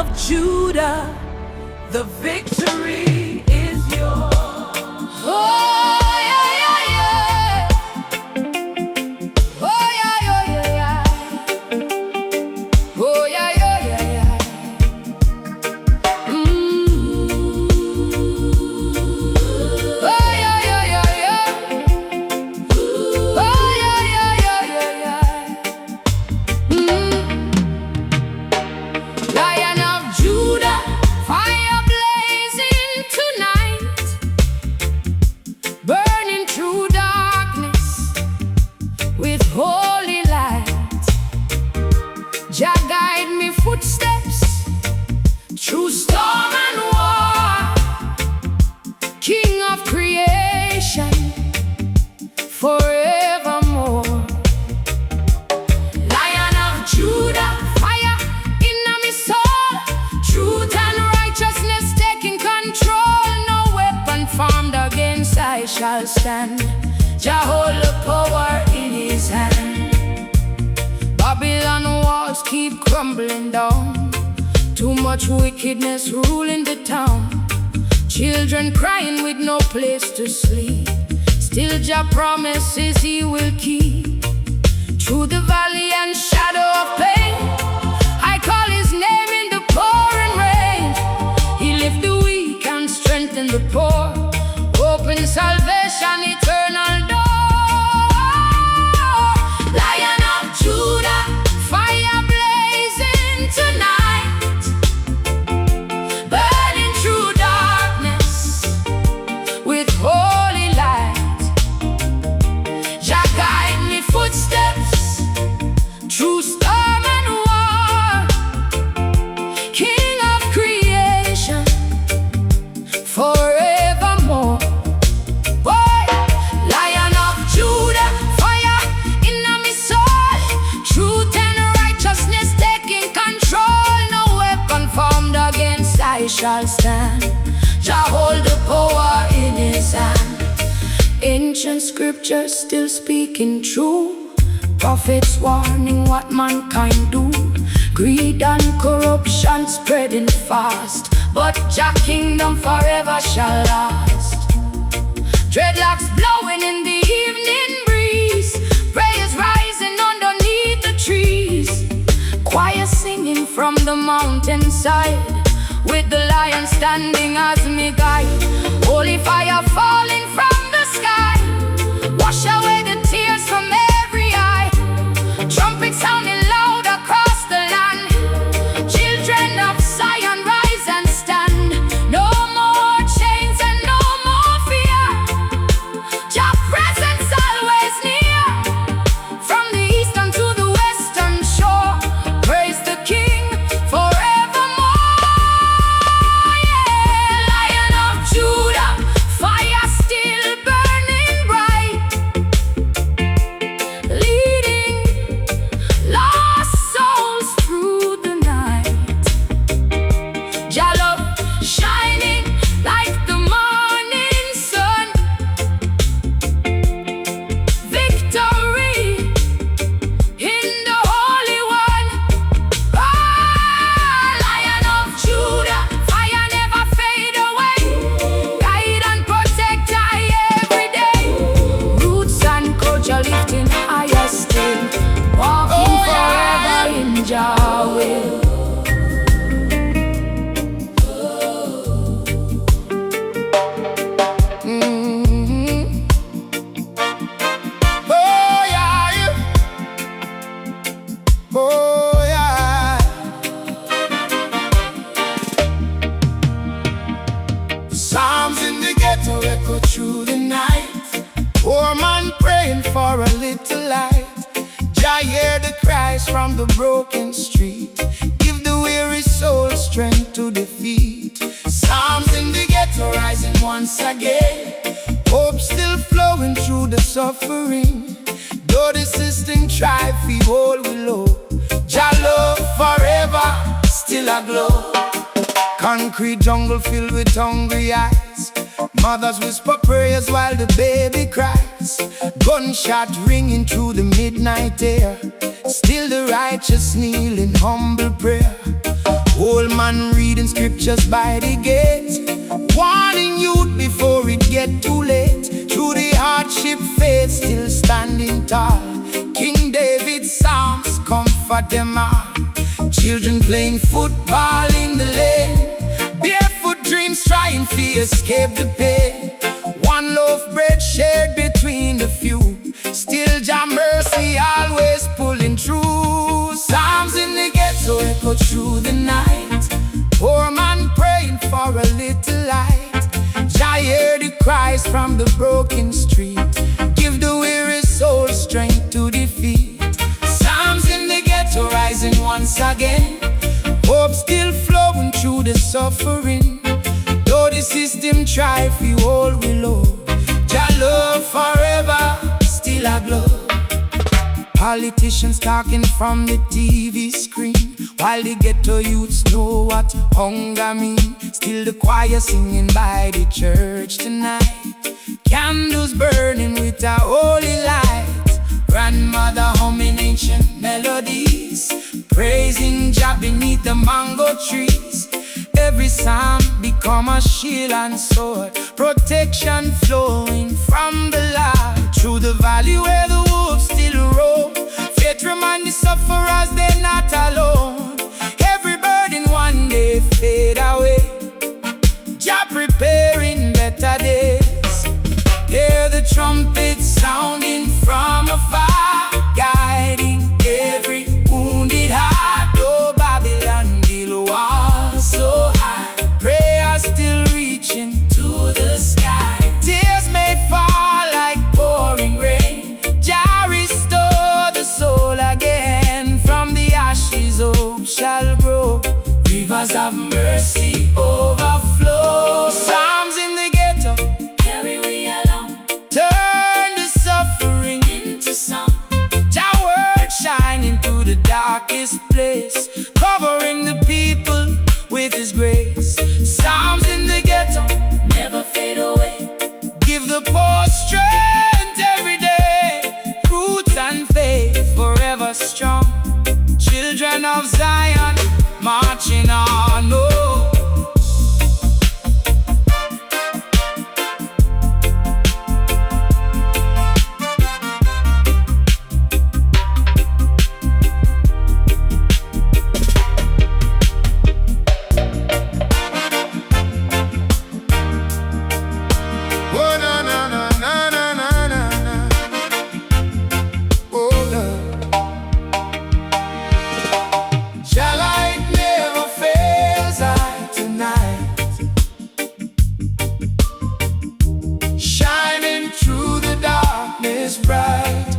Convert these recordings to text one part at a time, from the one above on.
of Judah, the victory is yours. Oh, yeah, yeah, yeah. Oh, yeah, yeah, yeah, yeah. Oh, yeah, yeah, yeah, yeah. Oh, yeah, yeah, yeah, yeah. Oh, yeah, yeah, yeah, yeah, yeah. Lion of Judah, fire blazing tonight, burning through darkness with holy light. Jah guide me footsteps through storm and war, King of creation forevermore. Lion of Judah, fire in my soul, truth and righteousness taking control. No weapon formed against I shall stand. Jah hold the power in his hand. Babylon walls keep crumbling down. Too much wickedness ruling the town. Children crying with no place to sleep. Still Jah promises he will keep. Through the valley and shadow of pain, I call his name in the pouring rain. He lift the weak and strengthen the poor, open salvation, eternal door. Lion of Judah, fire blazing tonight, burning through darkness with holy light. Jah guide me footsteps through storm and war, King of creation forevermore. Boy, Lion of Judah, fire in my soul, truth and righteousness taking control. No weapon formed against I shall stand. Jah hold the power in his hand. Ancient scriptures still speaking true, prophets warning what mankind do. Greed and corruption spreading fast, but Jah kingdom forever shall last. Dreadlocks blowing in the evening breeze, prayers rising underneath the trees, choir singing from the mountainside, with the lion standing as me guide. Holy fire falling from the sky, wash away the tears from every eye. Trumpet sounding loud across the land, children of Zion rise and stand. No more chains and no more fear, Jah presence always near. From the eastern to the western shore, praise the King forevermore. Yeah, Lion of Judah, fire still burning bright, leading lost souls through the night. Jah love shining like the morning sun. Victory in the Holy One. Ah, Lion of Judah, fire never fade away. Guide and protect I every day. Roots and culture lifting higher still, walking forever in Jah will. Oh yeah, yeah. Oh yeah. Psalms in the ghetto echo through the night. Poor man praying for a little light. Jah hear the cries from the broken street. Give the weary soul strength to defeat. Psalms in the ghetto rising once again. Hope still flowing through the suffering. Though the system try fi hold we low, Jah love forever still aglow. Concrete jungle filled with hungry eyes. Mothers whisper prayers while the baby cries. Gunshot ringing through the midnight air. Still the righteous kneel in humble prayer. Old man reading scriptures by the gate, warning youth before it get too late. Through the hardship, faith still standing tall. King David's psalms comfort them all. Children playing football in the lane, barefoot dreams trying to escape the pain. One loaf bread shared between the few, still Jah mercy always pulling through. Psalms in the ghetto echo through the night, poor man praying for a little light. Jah hear the cries from the broken street, give the weary soul strength to defeat. Psalms in the ghetto rising once again, hope still flowing through the suffering. Though the system try fi hold we low, Jah love forever still a glow. Politicians talking from the TV screen, while the ghetto youths know what hunger mean. Still the choir singing by the church tonight, candles burning with a holy light. Grandmother humming ancient melodies, praising Jah beneath the mango trees. Every psalm become a shield and sword, protection flowing from the Lord. Through the valley where the wolves still roam, faith remind the sufferers they're not alone. Every burden one day fade away, Jah preparing better days. Hear the trumpet sounding from afar, guiding every wounded heart. Oh, Babylon build walls so high, prayer still reaching to the sky. Tears may fall like pouring rain, Jah restore the soul again. From the ashes hope shall grow, rivers of mercy overflow. Psalms in the ghetto carry we along, turn the suffering into song. Jah word shining through the darkest place, covering the people with His grace. Psalms in the ghetto never fade away, give the poor strength every day. Roots and faith forever strong, children of Zion marching on. Oh, bright.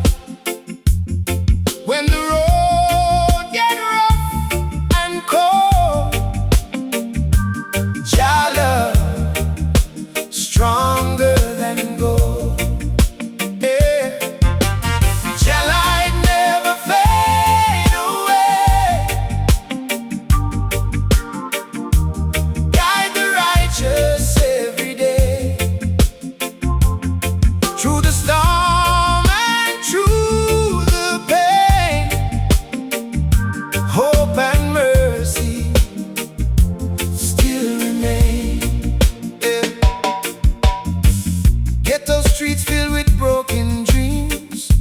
When the road get rough and cold, Jah love stronger than gold. Yeah. Jah light never fade away, guide the righteous every day. Through the storm, through the pain, hope and mercy still remain. Yeah. Ghetto streets filled with broken dreams,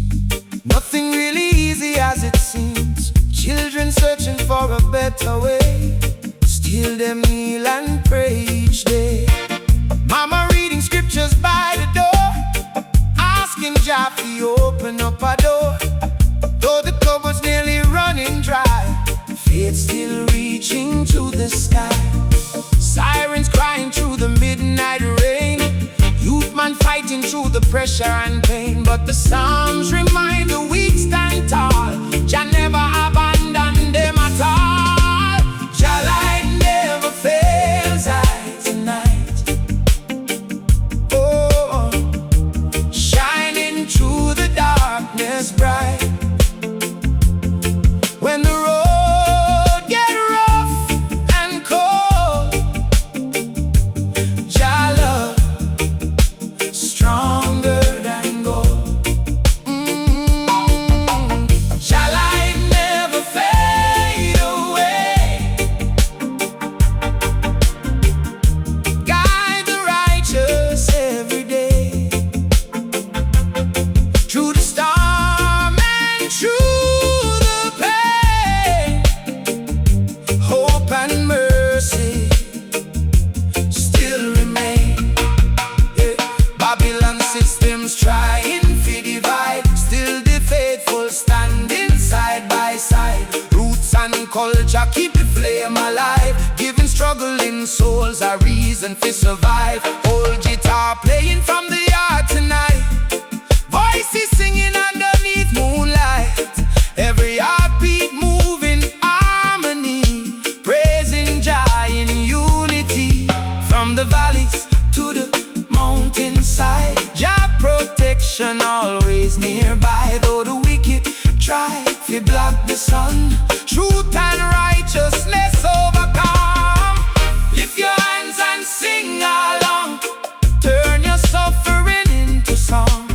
nothing really easy as it seems. Children searching for a better way, still them kneel and pray each day. Mama reading scriptures by the door, asking Jah to open up a door. Though the cupboard's nearly running dry, faith still reaching to the sky. Sirens crying through the midnight rain, youth man fighting through the pressure and pain. But the Psalms remind the weak stand tall, Jah never abandon them at all. Jah light never fails I tonight. Oh, shining through the darkness bright. When the road get rough and cold, Jah love stronger than gold. culture keep the flame alive, giving struggling souls a reason to survive. Old guitar playing from the heart tonight, voices singing underneath moonlight. Every heartbeat moving harmony, praising Jah in unity. From the valleys to the mountainside, Jah protection always nearby. Though the wicked try to block the sun, truth and righteousness overcome. Lift your hands and sing along, turn your suffering into song.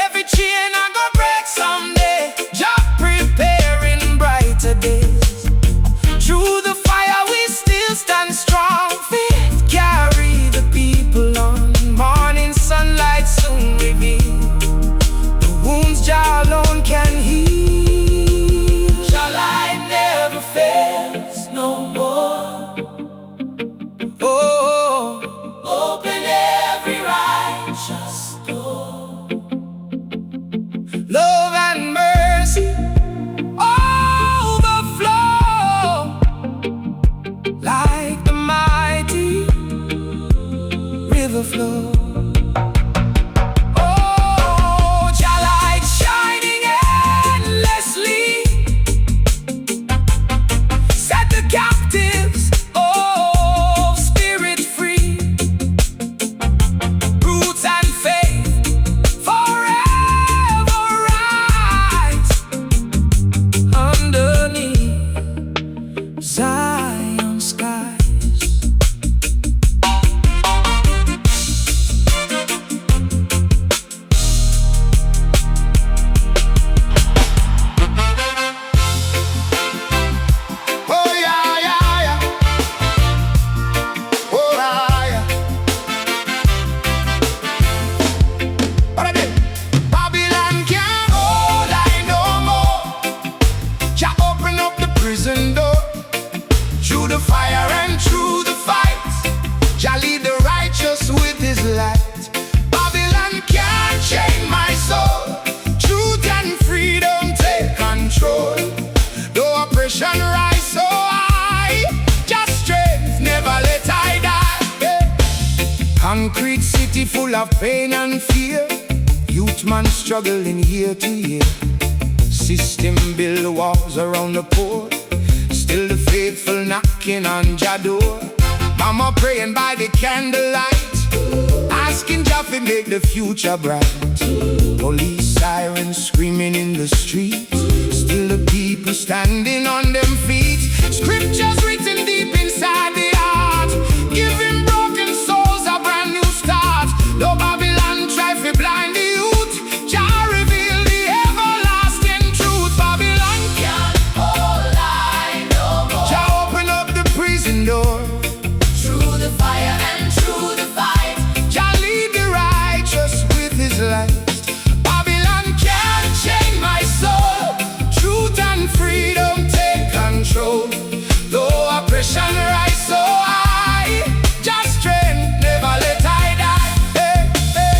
Every chain I go break someday, Jah preparing brighter days. Through the fire we still stand strong, faith carry the people on. Morning sunlight soon reveal the wounds Jah alone can heal. Jah light never fails no more. Oh, open every righteous door. Love and mercy overflow like the mighty river flow. Oh, Jah light shining endlessly, set the captives of spirit free. Roots and faith forever rise underneath Zion skies. Oh yeah, yeah, yeah. Oh yeah. What I did? Babylon can't hold I no more. Jah open up the prison door. Through the fire and through the fight, Jah lead the righteous with his light. Babylon can't chain my soul. Truth and freedom take control. Though oppression rise so high, just strength never let I die. Yeah. Concrete city full of pain and fear, youth man struggling year to year. System build walls around the poor, still the faithful knocking on Jah door. Mama praying by the candlelight, asking Jah to make the future bright. Police sirens screaming in the street, still the people standing on them feet. Scriptures written deep inside the heart, giving broken souls a brand new start. Though Babylon try to blind the youth, Jah reveal the everlasting truth. Babylon can't hold I no more. Jah open up the prison door. Through the fire and through the fight, Jah lead the righteous with his light. Babylon can't chain my soul. Truth and freedom take control. Though oppression rise so high, Jah's strength never let I die. Hey, hey.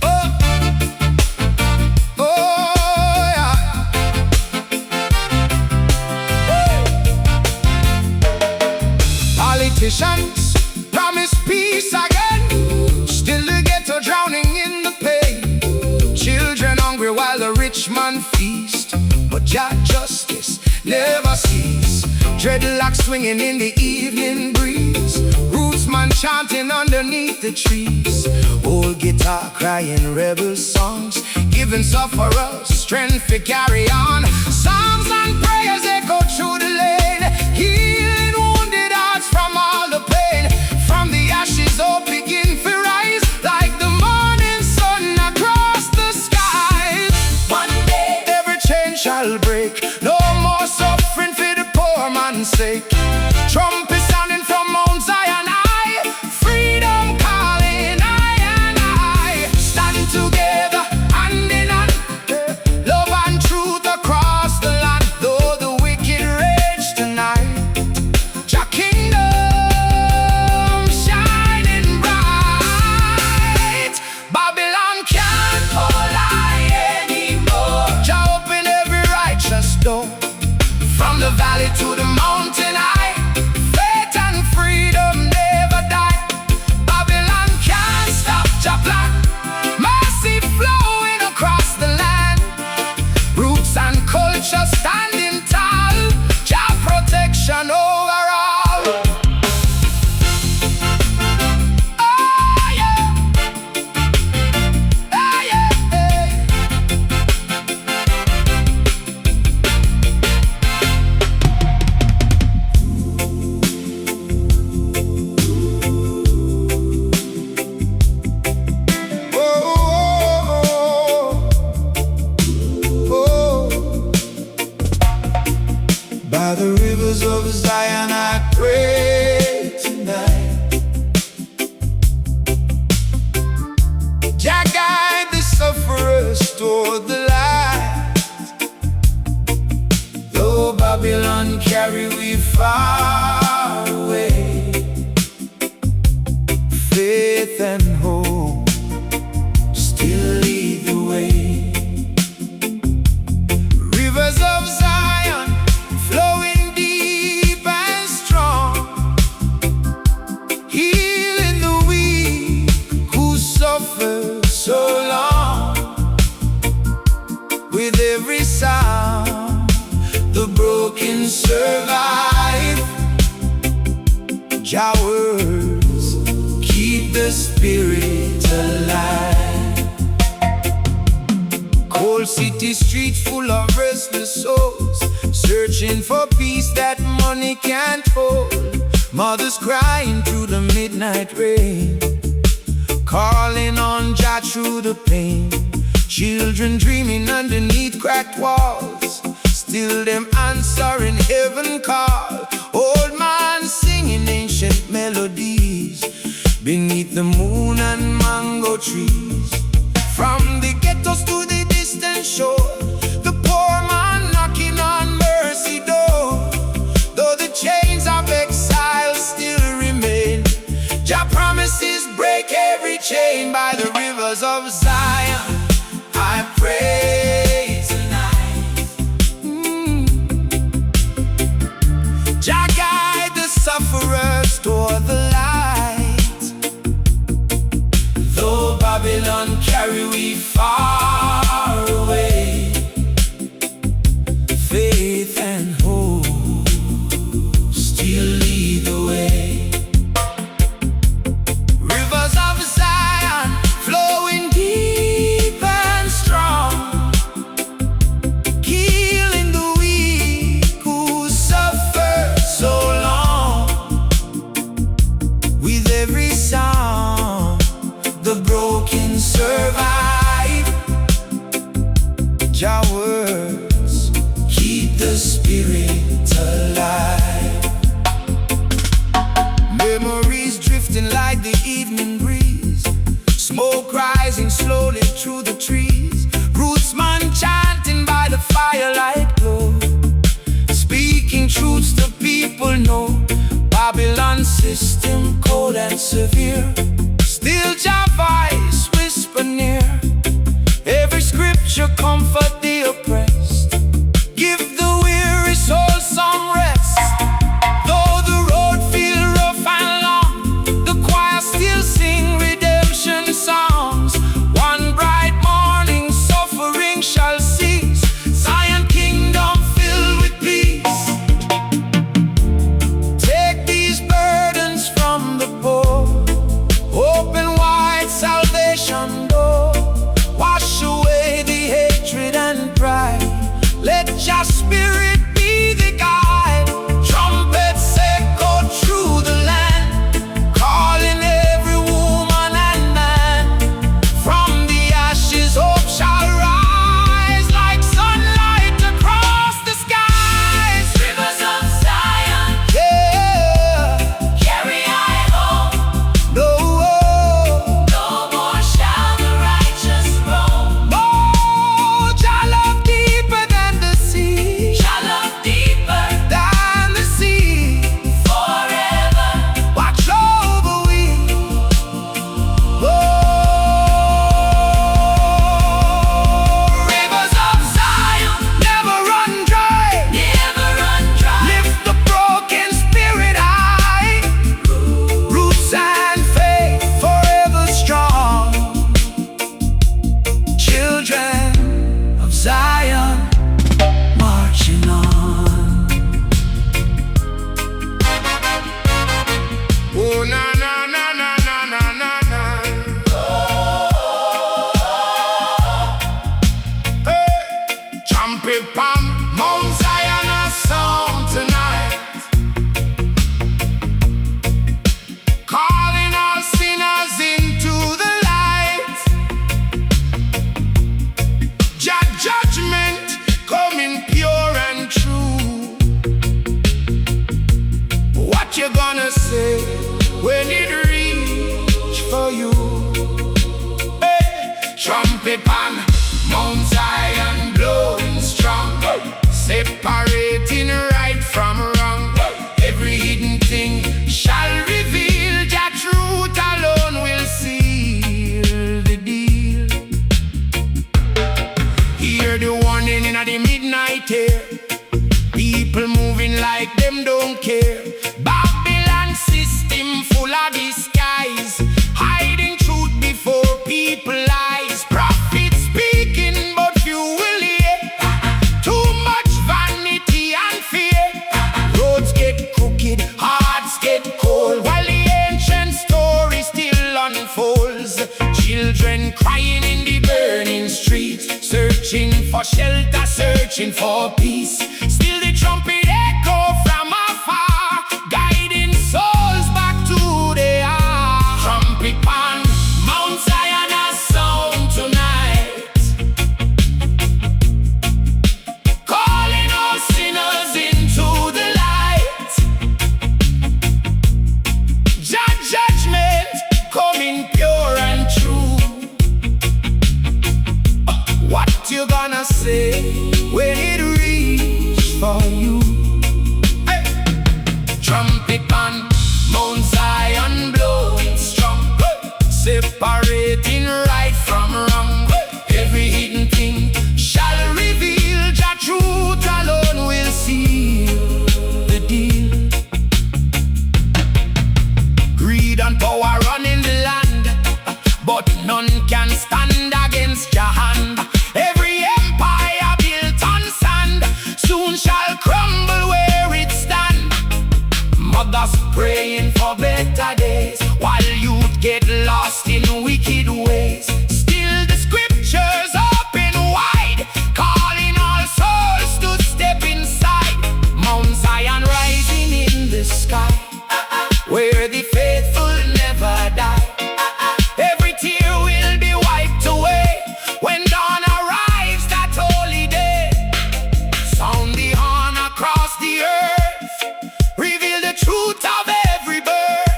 Oh, oh yeah. Politicians promise peace again, still the ghetto drowning in the pain. Children hungry while the rich man feast, but Jah justice never cease. Dreadlocks swinging in the evening breeze, roots man chanting underneath the trees. Old guitar crying rebel songs, giving sufferers strength to carry on. Psalms and prayers echo through the lane, healing wounded hearts from all the pain. From the ashes hope begin to rise, like the morning sun across the skies. One day every chain shall break, no more suffering for the poor man's sake. Trumpet sounding from Mount Zion high, freedom calling I and I. Stand together hand in hand, love and truth across the land. Though the wicked rage tonight, Jah kingdom shining bright. Babylon can't hold I anymore. Jah open every right valley to the mountain high. Faith and freedom never die. Babylon can't stop Jah plan. Mercy flowing across the land. Roots and culture standing tall. Jah protection over all. Oh yeah. Oh yeah. By the rivers of Zion I pray tonight. Jah guide the sufferers toward the light. Though Babylon carry we far away, faith and hope still lead the way. Rivers of Zion flowing deep and strong, healing the weak who suffer so long. With every sound, the broken survive. Jah words keep the spirit alive. Cold city streets full of restless souls, searching for peace that money can't hold. Mothers crying through the midnight rain, calling on Jah through the pain. Children dreaming underneath cracked walls, still them answering heaven call. Old man singing ancient melodies beneath the moon and mango trees. From the ghettos to the distant shore, the poor man knocking on mercy door. Though the chains of exile still remain, Jah promises break every chain. By the rivers of Zion I pray tonight. Jah guide the sufferers toward the light. Though Babylon carry we far away, faith and hope still lead the way. Rivers of Zion flowing deep and strong, healing the weak who suffer so long. With every sound, the broken survive. Jah words keep the spirit alive. Memories drifting like the evening breeze, smoke rising slowly through the trees. Rootsman chanting by the firelight glow, speaking truths the people know. Babylon system cold and severe, still Jah voice whisper near. Every scripture comfort the oppressed, give the weary soul some rest. Though the road feel rough and long, the choir still sing redemption songs. One bright morning suffering shall cease, Zion kingdom filled with peace. Take these burdens from the poor, open wide salvation door. Wash away the hatred and pride, let Jah spirit be the guide. Trumpets echo through the land, calling every woman and man. From the ashes hope shall rise, like sunlight across the skies. Rivers of Zion, yeah, carry I home. No, no more shall the righteous roam. Oh, Jah love deeper than the sea. Jah care. People moving like them don't care. Babylon system full of disguise, hiding truth before people's eyes. Prophets speaking, but few will hear. Too much vanity and fear. Roads get crooked, hearts get cold, while the ancient story still unfolds. Children crying in the burning streets, searching for shelter, searching for peace. Still the trumpet echo from afar, guiding souls back to their heart. Trumpet pan Mount Zion a sound tonight, calling all sinners into the light. Judgment coming pure and true. What you gonna say when it reach for you? Hey. Trumpet on Mount Zion blowing strong, separating right from wrong. Every hidden thing shall reveal. Jah truth alone will seal the deal. Greed and power running the land, but none can stand against Jah hand. Every empire built on sand soon shall crumble where it stand. Mothers praying for better days, while youth get lost in wicked ways. Still the scriptures open wide, calling all souls to step inside. Mount Zion rising in the sky, where the faithful never die. Every tear will be wiped away when dawn arrives that holy day. Sound the horn across the earth, reveal the truth of every birth.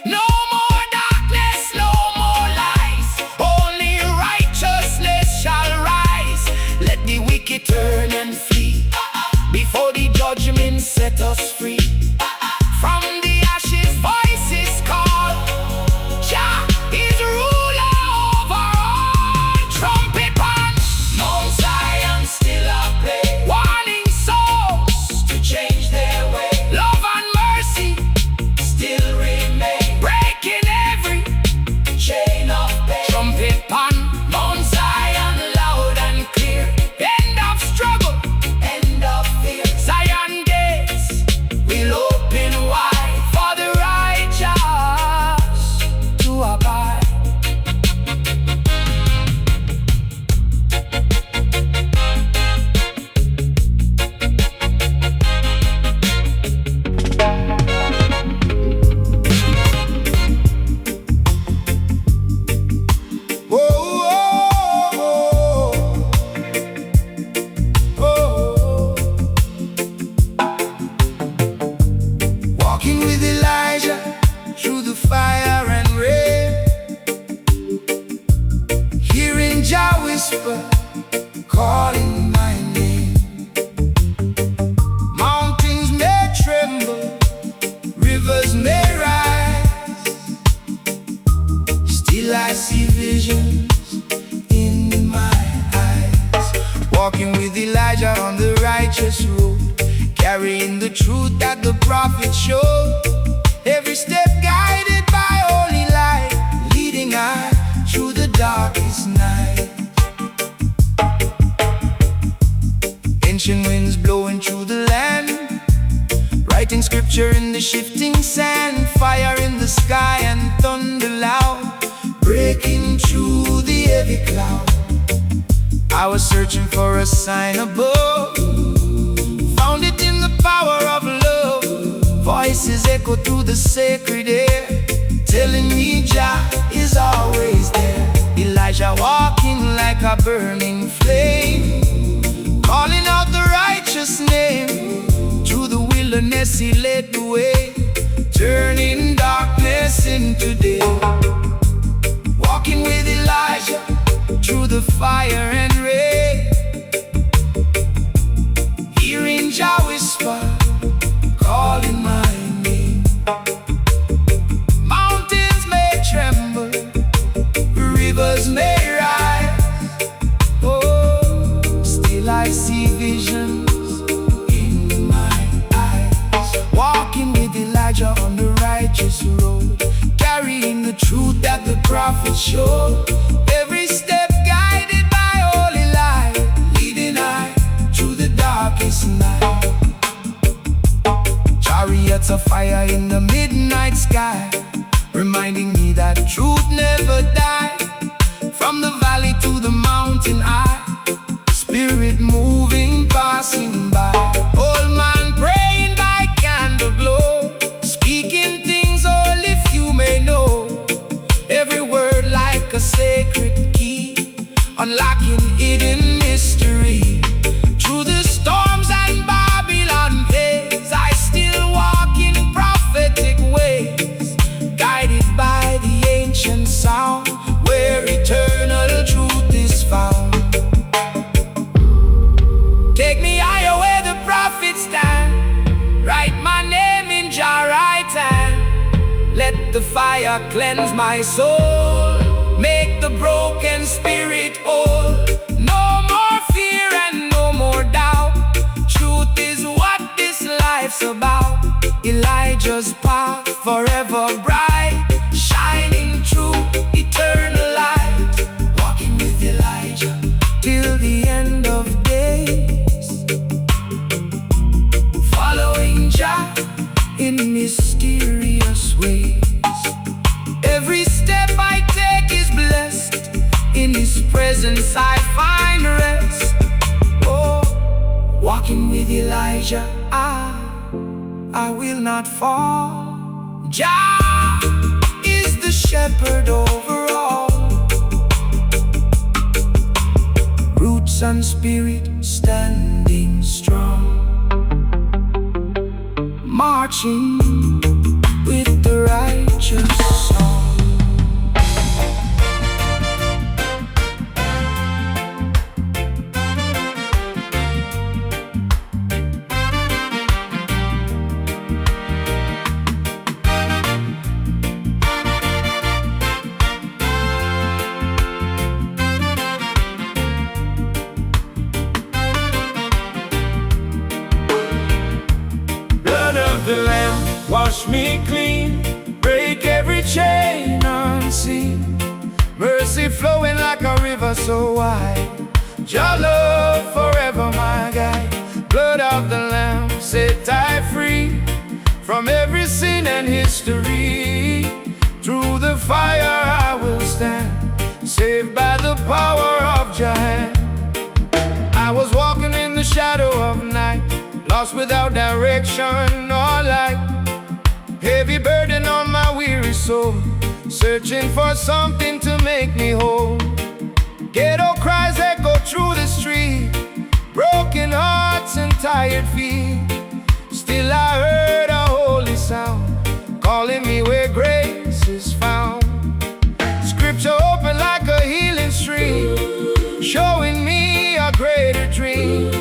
No more darkness, no more lies, only righteousness shall rise. Let the wicked turn and flee before the judgment set us free. From the ashes voices call, Jah is ruler over all. Trumpet pan Mount Zion still a play, warning souls to change their way. Love and mercy still remain, breaking every chain of pain. Trumpet pan Mount Zion loud and clear. End of struggle, end of fear. Zion gates will open wide for the righteous to abide. Whoa, whoa, whoa, whoa. Walking with Elijah through the fire and rain, hearing Jah whisper, calling my name. Mountains may tremble, rivers may rise, still I see visions in my eyes. Walking with Elijah on the righteous road, carrying the truth that the prophet showed. Every step guided by holy light, leading I through the darkest night. Ancient winds blowing through the land, writing scripture in the shifting sand. Fire in the sky and thunder loud, breaking through the heavy cloud. I was searching for a sign above, found it in the power of love. Voices echo through the sacred air, telling me Jah is always there. Elijah walking like a burning flame, calling out the righteous name. Through the wilderness he led the way, turning darkness into day. Walking with Elijah through the fire and rain, hearing Jah whisper, calling my name. Mountains may tremble, rivers may rise, oh, still I see visions prophet show. Every step guided by holy light, leading I through the darkest night. Chariots of fire in the midnight sky, reminding me that truth never died. From the valley to the mountain high, Spirit moving, passing by. Old man praying by candle glow, speaking things only few may know. Every word like a sacred key, unlocking hidden mystery. Through the storms and Babylon haze, I still walk in prophetic ways, guided by the ancient sound, where eternal truth is found. Take me higher where the prophets stand, write my name in Jah right hand. Let the fire cleanse my soul, make the broken spirit whole. No more fear and no more doubt, truth is what this life's about. Elijah's path forever bright, shining through eternal light. Walking with Elijah till the end of days, following Jah in mysterious ways. Every step I take is blessed, in His presence I find rest. Oh, walking with Elijah, I will not fall. Jah is the shepherd over all. Roots and spirit standing strong, marching with the righteous song. The Lamb, wash me clean, break every chain unseen. Mercy flowing like a river so wide, Your love forever my guide. Blood of the Lamb, set I free from every sin and history. Through the fire I will stand, saved by the power of Your hand. I was walking in the shadow of night, lost without direction or light. Heavy burden on my weary soul, searching for something to make me whole. Ghetto cries echo through the street, broken hearts and tired feet. Still I heard a holy sound, calling me where grace is found. Scripture open like a healing stream, showing me a greater dream.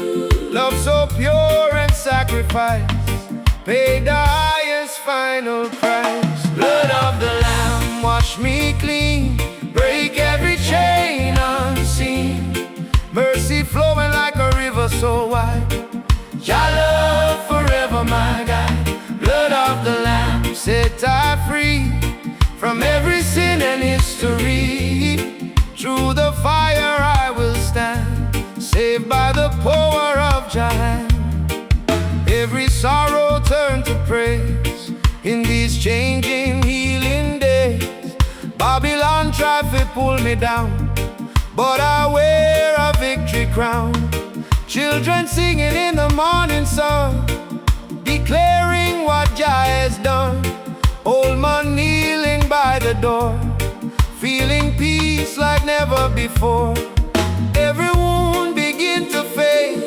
Love so pure and sacrifice, paid the highest final price. Blood of the Lamb, wash me clean, break every chain unseen. Mercy flowing like a river so wide, Your love forever my guide. Blood of the Lamb, set I free from every sin and history. Through the fire I will stand, saved by the power of Your hand. Every sorrow turned to praise in these changing, healing days. Babylon tried to pull me down, but I wear a victory crown. Children singing in the morning sun, declaring what Jah has done. Old man kneeling by the door, feeling peace like never before. Every wound begin to fade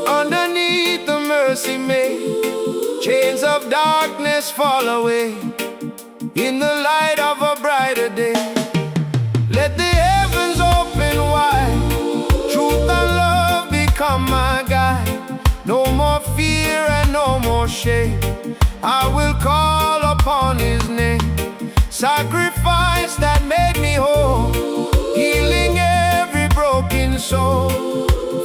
underneath the mercy made. Chains of darkness fall away in the light of a brighter day. Let the heavens open wide, truth and love become my guide. No more fear and no more shame, I will call upon His name. Sacrifice that made me whole, healing every broken soul.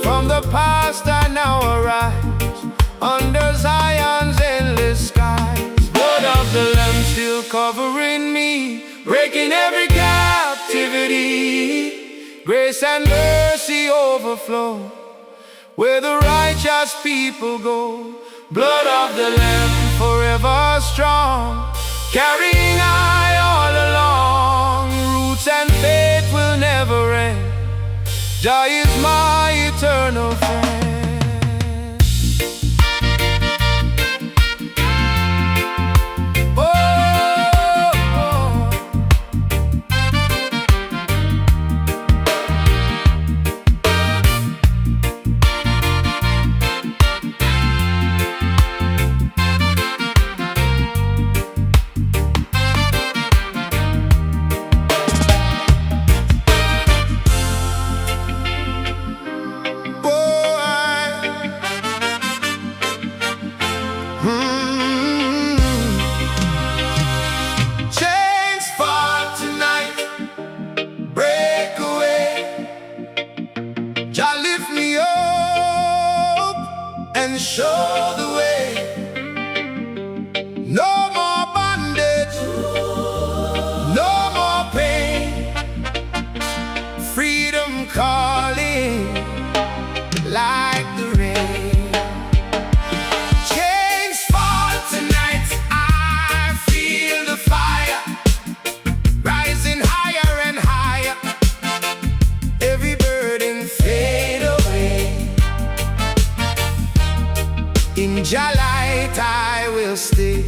From the past I now arise, under Zion's endless skies. Blood of the Lamb still covering me, breaking every gap. grace and mercy overflow. Where the righteous people go, blood of the Lamb forever strong, carrying I all along. Roots and faith will never end. Jah is my eternal friend. And show the way. No more bondage, no more pain. Freedom calling like the rain. Chains fall tonight, I feel the fire rising higher and higher. Every burden fade away. In Jah light I will stay.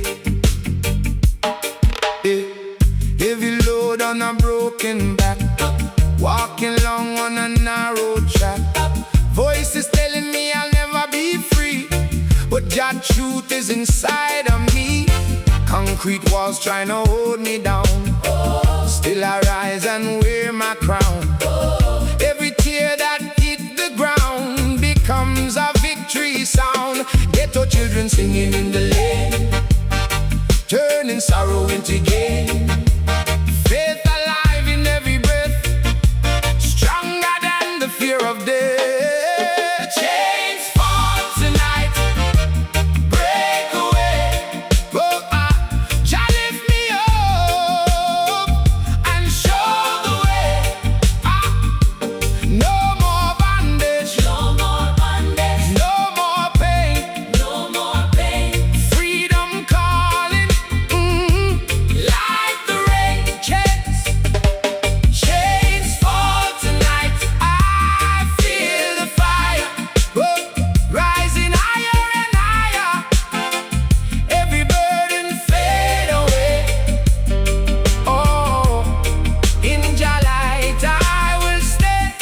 Heavy load on a broken back, walking long on a narrow track. Voices telling me I'll never be free, but Jah truth is inside of me. Concrete walls trying to hold me down, still I rise and wear my crown. Every tear that hit the ground becomes a victory sound. Ghetto children singing in the lane, turning sorrow into gain. Faith alive in every breath, stronger than the fear of death. Chains fall tonight, break away. Oh, Jah lift me up and show the way. No more bondage, no more bondage, no more pain, no more pain. Freedom calling, like the rain. Chains fall tonight, I feel the fire, rising higher and higher. Every burden fade away. Oh, in Jah light I will stay.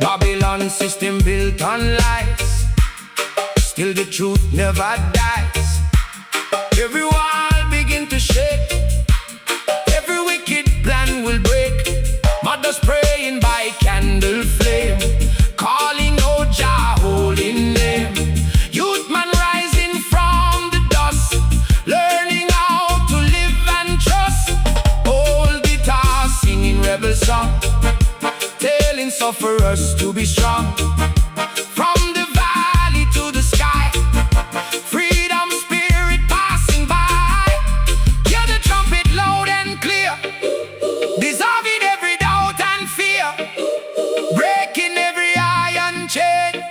Babylon system built on lies, still the truth never dies. Every wall begin to shake, every wicked plan will break. Mothers praying by candle flame, calling out Jah holy name. Youth man rising from the dust, learning how to live and trust. Old guitar singing rebel song, telling sufferers to be strong. From the valley to the sky, freedom spirit passing by. Hear the trumpet loud and clear, dissolving every doubt and fear, breaking every iron chain,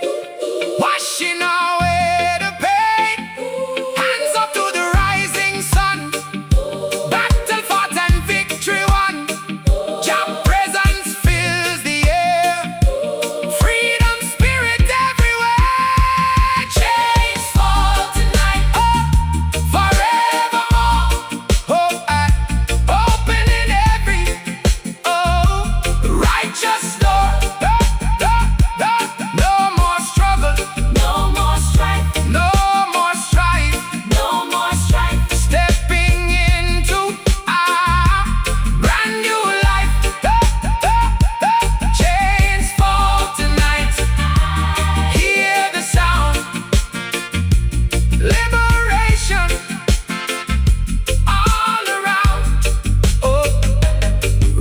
washing away the pain. Hands up to the rising sun, battle fought and victory won. Jah presence fills the air, freedom spirit everywhere. Chains fall tonight, forevermore. Opening every righteous door. No more struggle, no more strife, no more strife, no more strife. Stepping into a brand new life. Chains fall tonight, hear the sound. Liberation all around. Oh,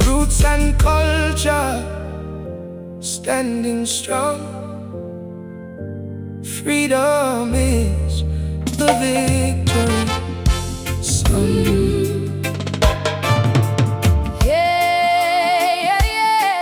roots and culture standing strong. Freedom is the victory song. Yeah, yeah, yeah.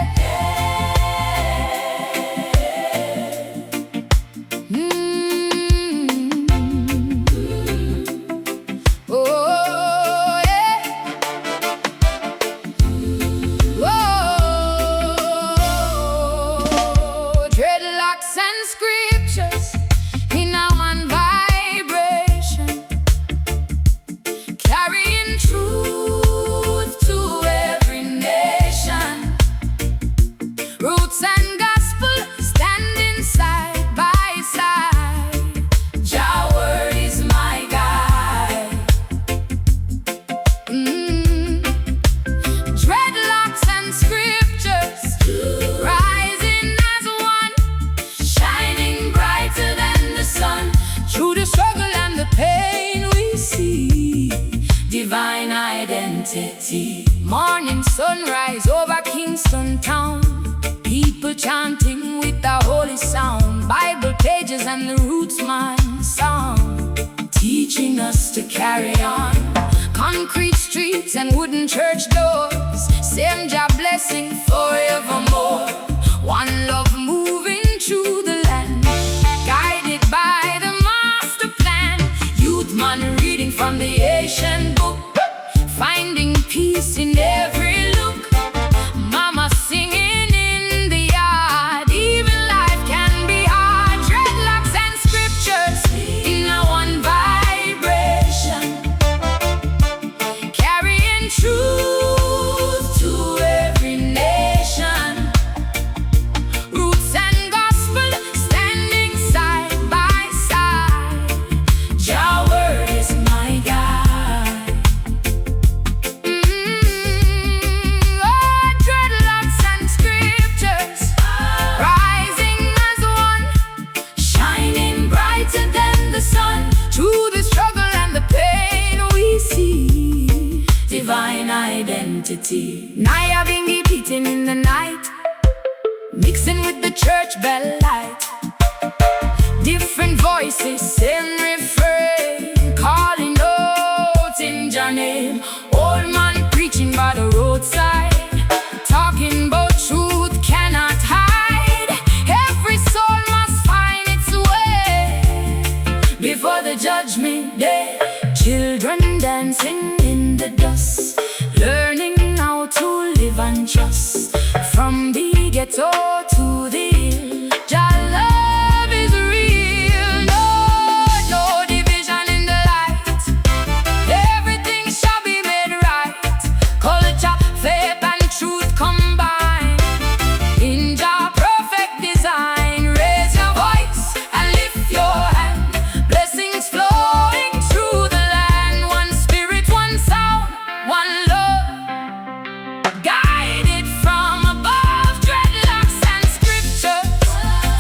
identity. Morning sunrise over Kingston town, people chanting with the holy sound, Bible pages and the roots man song, teaching us to carry on. Concrete streets and wooden church doors, same Jah blessing forevermore. One love moving through the land, guided by the master plan. Youth man reading from the ancient book, finding peace in every look. Mama singing in the yard, even life can be hard. Dreadlocks and scriptures in a one vibration, carrying truth to every nation. Roots and gospel standing side by side. Jah word is my guide. Oh, dreadlocks and scriptures, rising as one, shining brighter than the sun. Through the struggle and the pain we see divine identity. Nyabinghi beating in the night, mixing with the church bell light. Different voices, same refrain, calling out in Jah name. Old man preaching by the roadside, talking about truth cannot hide. Every soul must find its way before the judgment day. Children dancing in the dust, learning how to live and trust. From the ghetto to the hill, Jah love is real. No division in the light, everything shall be made right. Culture, faith and truth combine in Jah perfect design. Raise your voice and lift your hand, blessings flowing through the land. One spirit, one sound, one love, guided from above. Dreadlocks and scriptures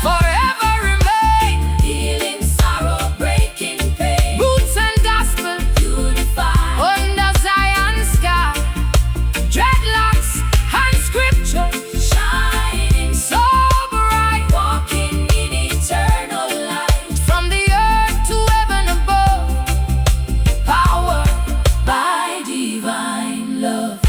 forever remain, healing sorrow, breaking pain. Roots and gospel unified under Zion's sky. Dreadlocks and scriptures shining so bright, walking in eternal light. From the earth to heaven above, power by divine love.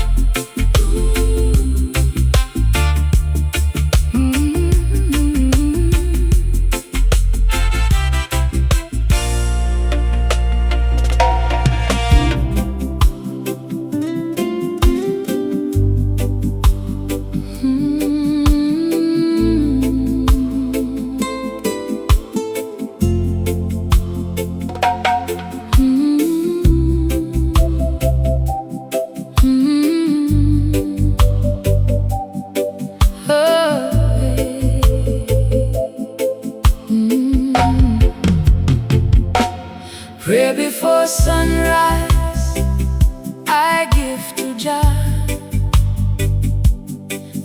Pray before sunrise, I give to Jah.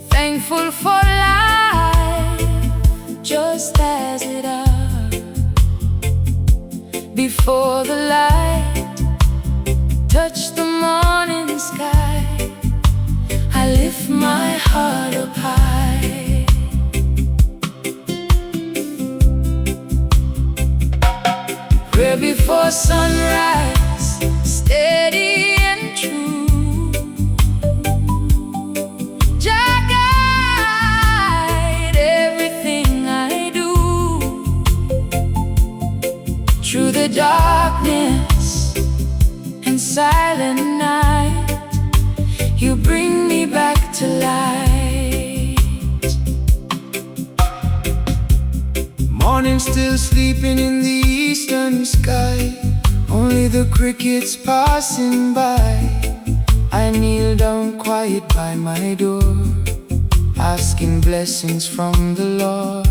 Thankful for life, just as it are. Before the light touch the morning sky, I lift my heart up high. Pray before sunrise, steady and true. Jah guide everything I do. Through the darkness and silent night, you bring me back to light. Morning still sleeping in the eastern sky, only the crickets passing by. I kneel down quiet by my door, asking blessings from the Lord.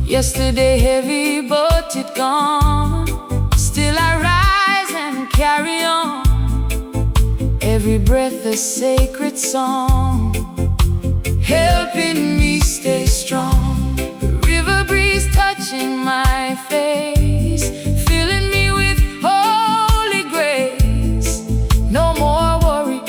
Yesterday heavy but it gone, still I rise and carry on. Every breath a sacred song, helping me stay strong. The river breeze touching my face, filling me with holy grace. No more worry,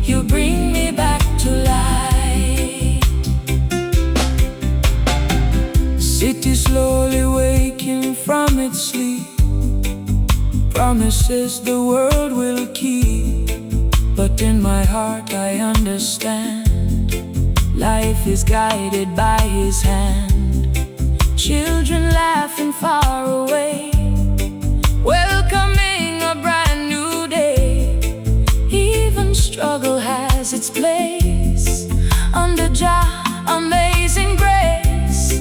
you bring me back to life. City slowly waking from its sleep, promises the world will keep. But in my heart I understand, life is guided by His hand. Children laughing far away, welcoming a brand new day. Even struggle has its place under Jah' amazing grace.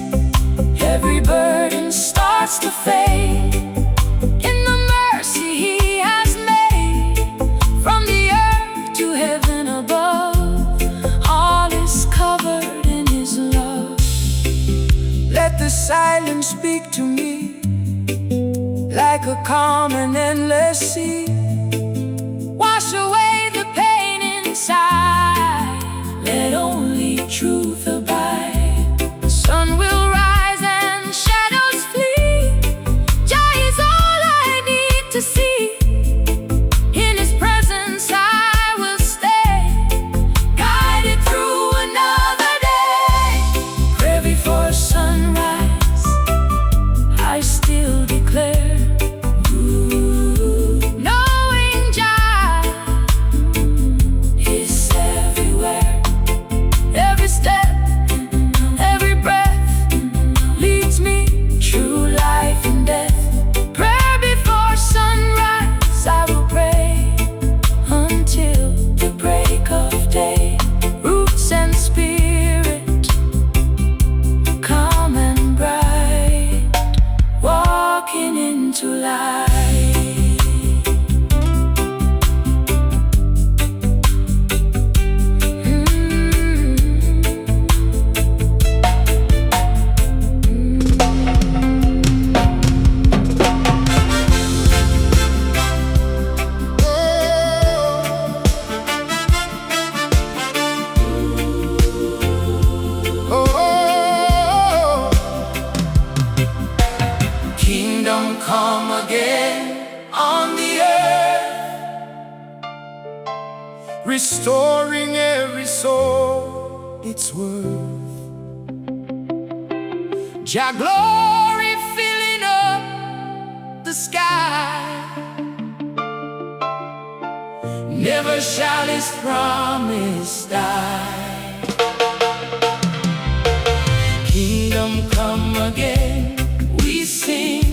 Every burden starts to fade in the mercy He has made. From the earth to heaven above, all is covered in His love. Let the silence speak to me like a calm and endless sea. Wash away the pain inside, let only truth abide. The sun will rise and shadows flee. Jah is all I need to see. In His presence I will stay, guided through another day. Pray before sunrise, I still declare, knowing Jah is everywhere. Every step, every breath leads me through life and death. Prayer before sunrise, I will pray until the break of day. Roots and spirit, calm and bright, walking into light. Oh, kingdom come again on the earth, restoring every soul its worth. Jah glory filling up the sky, never shall His promise die. Kingdom come again, we sing.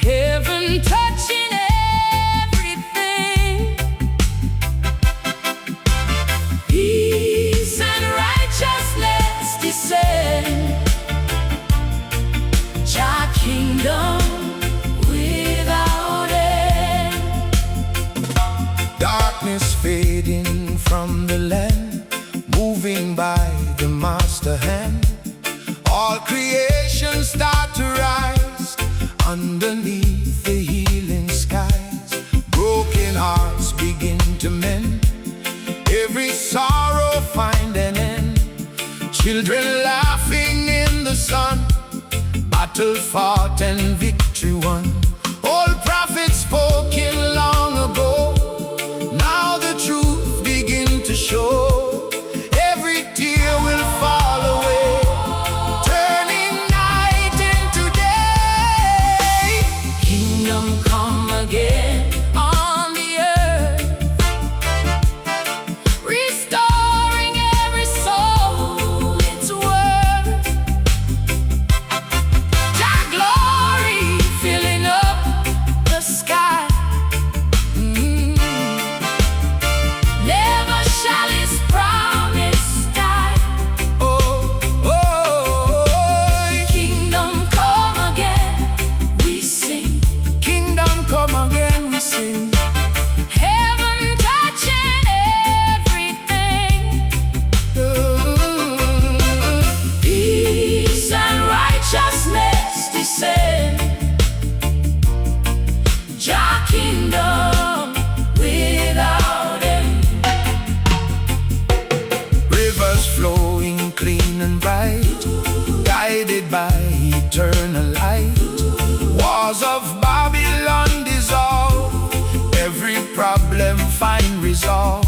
Heaven touching everything. Peace and righteousness descend. Jah kingdom without end. Darkness fading from the land, moving by the master hand. All creation start to rise underneath the healing skies. Broken hearts begin to mend, every sorrow find an end. Children laughing in the sun, battle fought and victory won. Old prophets spoken long ago, now the truth begin to show. Every tear will fall away, turning night into day. Kingdom come again on the earth, restoring every soul its worth. Jah glory filling them find resolve.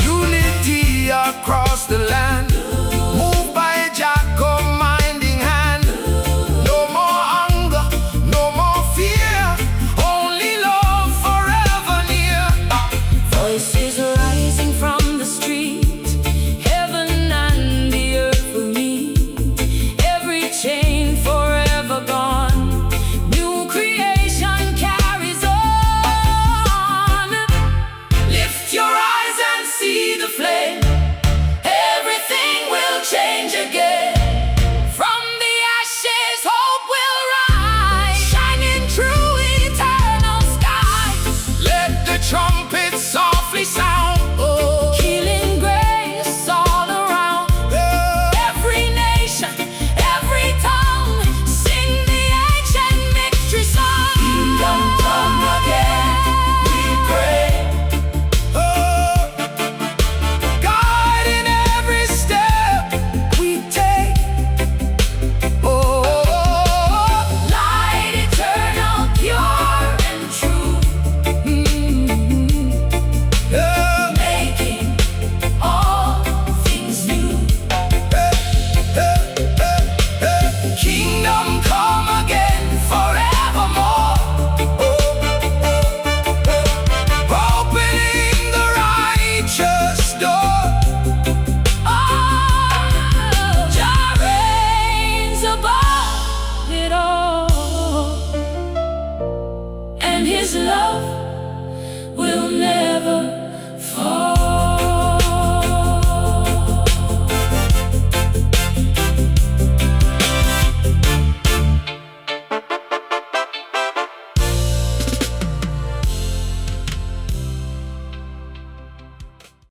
Unity across the land,